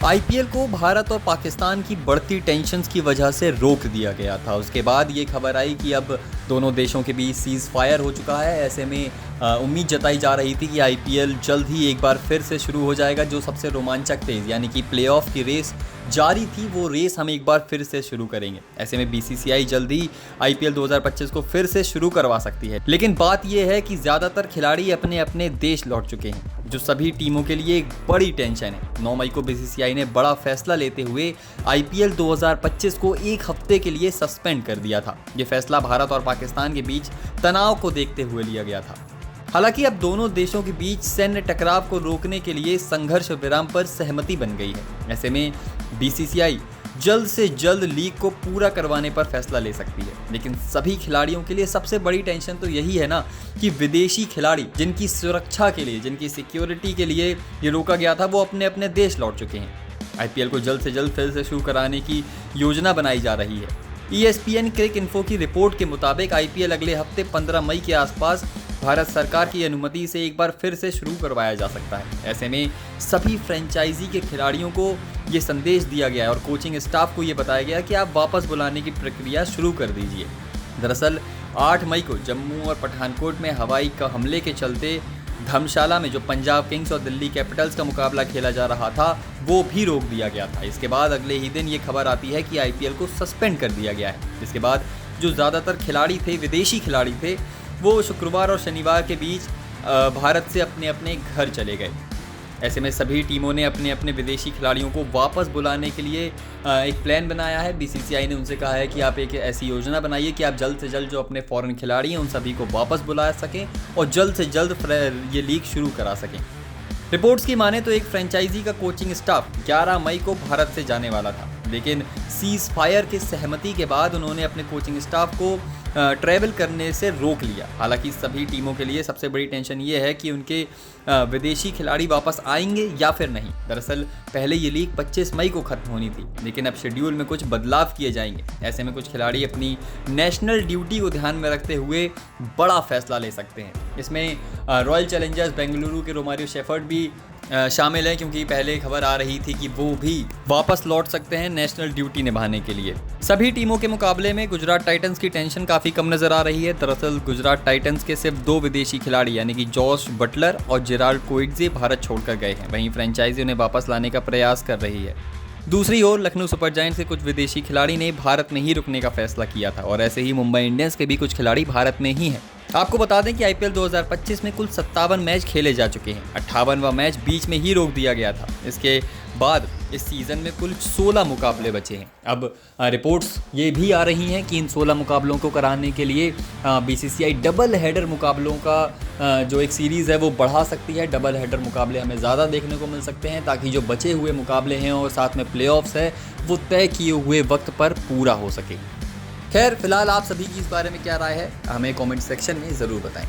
IPL को भारत और पाकिस्तान की बढ़ती टेंशन्स की वजह से रोक दिया गया था। उसके बाद ये खबर आई कि अब दोनों देशों के बीच सीज़ फायर हो चुका है। ऐसे में उम्मीद जताई जा रही थी कि आईपीएल जल्द ही एक बार फिर से शुरू हो जाएगा। जो सबसे रोमांचक फेज़ यानी कि प्लेऑफ की रेस जारी थी, वो रेस हम एक बार फिर से शुरू करेंगे। ऐसे में बीसीसीआई जल्द ही आईपीएल 2025 को फिर से शुरू करवा सकती है। लेकिन बात यह है कि ज़्यादातर खिलाड़ी अपने अपने देश लौट चुके हैं, जो सभी टीमों के लिए एक बड़ी टेंशन है। 9 मई को बीसीसीआई ने बड़ा फैसला लेते हुए आईपीएल 2025 को एक हफ्ते के लिए सस्पेंड कर दिया था। ये फैसला भारत और पाकिस्तान के बीच तनाव को देखते हुए लिया गया था। हालांकि अब दोनों देशों के बीच सैन्य टकराव को रोकने के लिए संघर्ष विराम पर सहमति बन गई है। ऐसे में बीसीसीआई जल्द से जल्द लीग को पूरा करवाने पर फैसला ले सकती है। लेकिन सभी खिलाड़ियों के लिए सबसे बड़ी टेंशन तो यही है ना कि विदेशी खिलाड़ी जिनकी सुरक्षा के लिए, जिनकी सिक्योरिटी के लिए ये रोका गया था, वो अपने अपने देश लौट चुके हैं। आईपीएल को जल्द से जल्द फिर से शुरू कराने की योजना बनाई जा रही है। ESPN क्रिक इन्फो की रिपोर्ट के मुताबिक आईपीएल अगले हफ्ते 15 मई के आसपास भारत सरकार की अनुमति से एक बार फिर से शुरू करवाया जा सकता है। ऐसे में सभी फ्रेंचाइजी के खिलाड़ियों को ये संदेश दिया गया है और कोचिंग स्टाफ को ये बताया गया कि आप वापस बुलाने की प्रक्रिया शुरू कर दीजिए। दरअसल 8 मई को जम्मू और पठानकोट में हवाई हमले के चलते धर्मशाला में जो पंजाब किंग्स और दिल्ली कैपिटल्स का मुकाबला खेला जा रहा था, वो भी रोक दिया गया था। इसके बाद अगले ही दिन ये खबर आती है कि आईपीएल को सस्पेंड कर दिया गया है। इसके बाद जो ज़्यादातर खिलाड़ी थे, विदेशी खिलाड़ी थे, वो शुक्रवार और शनिवार के बीच भारत से अपने अपने घर चले गए। ऐसे में सभी टीमों ने अपने अपने विदेशी खिलाड़ियों को वापस बुलाने के लिए एक प्लान बनाया है। बीसीसीआई ने उनसे कहा है कि आप एक ऐसी योजना बनाइए कि आप जल्द से जल्द जो अपने फॉरेन खिलाड़ी हैं उन सभी को वापस बुला सकें और जल्द से जल्द ये लीग शुरू करा सकें। रिपोर्ट्स की माने तो एक फ्रेंचाइजी का कोचिंग स्टाफ 11 मई को भारत से जाने वाला था, लेकिन सीज फायर की सहमति के बाद उन्होंने अपने कोचिंग स्टाफ को ट्रैवल करने से रोक लिया। हालांकि सभी टीमों के लिए सबसे बड़ी टेंशन ये है कि उनके विदेशी खिलाड़ी वापस आएंगे या फिर नहीं। दरअसल पहले ये लीग 25 मई को खत्म होनी थी, लेकिन अब शेड्यूल में कुछ बदलाव किए जाएंगे। ऐसे में कुछ खिलाड़ी अपनी नेशनल ड्यूटी को ध्यान में रखते हुए बड़ा फैसला ले सकते हैं। इसमें रॉयल चैलेंजर्स बेंगलुरु के रोमारियो शेफर्ड भी शामिल है, क्योंकि पहले खबर आ रही थी कि वो भी वापस लौट सकते हैं नेशनल ड्यूटी निभाने के लिए। सभी टीमों के मुकाबले में गुजरात टाइटंस की टेंशन काफ़ी कम नजर आ रही है। दरअसल गुजरात टाइटंस के सिर्फ 2 विदेशी खिलाड़ी यानी कि जॉश बटलर और जेराल्ड कोइटजे भारत छोड़कर गए हैं। वहीं फ्रेंचाइजी उन्हें वापस लाने का प्रयास कर रही है। दूसरी ओर लखनऊ सुपर जायंट्स के कुछ विदेशी खिलाड़ी ने भारत में ही रुकने का फैसला किया था और ऐसे ही मुंबई इंडियंस के भी कुछ खिलाड़ी भारत में ही हैं। आपको बता दें कि आईपीएल 2025 में कुल 57 मैच खेले जा चुके हैं। 58वां मैच बीच में ही रोक दिया गया था। इसके बाद इस सीज़न में कुल 16 मुकाबले बचे हैं। अब रिपोर्ट्स ये भी आ रही हैं कि इन 16 मुकाबलों को कराने के लिए बीसीसीआई डबल हेडर मुकाबलों का जो एक सीरीज़ है वो बढ़ा सकती है। डबल हेडर मुकाबले हमें ज़्यादा देखने को मिल सकते हैं, ताकि जो बचे हुए मुकाबले हैं और साथ में प्लेऑफ्स है वो तय किए हुए वक्त पर पूरा हो सके। खैर, फिलहाल आप सभी की इस बारे में क्या राय है, हमें कमेंट सेक्शन में ज़रूर बताएं।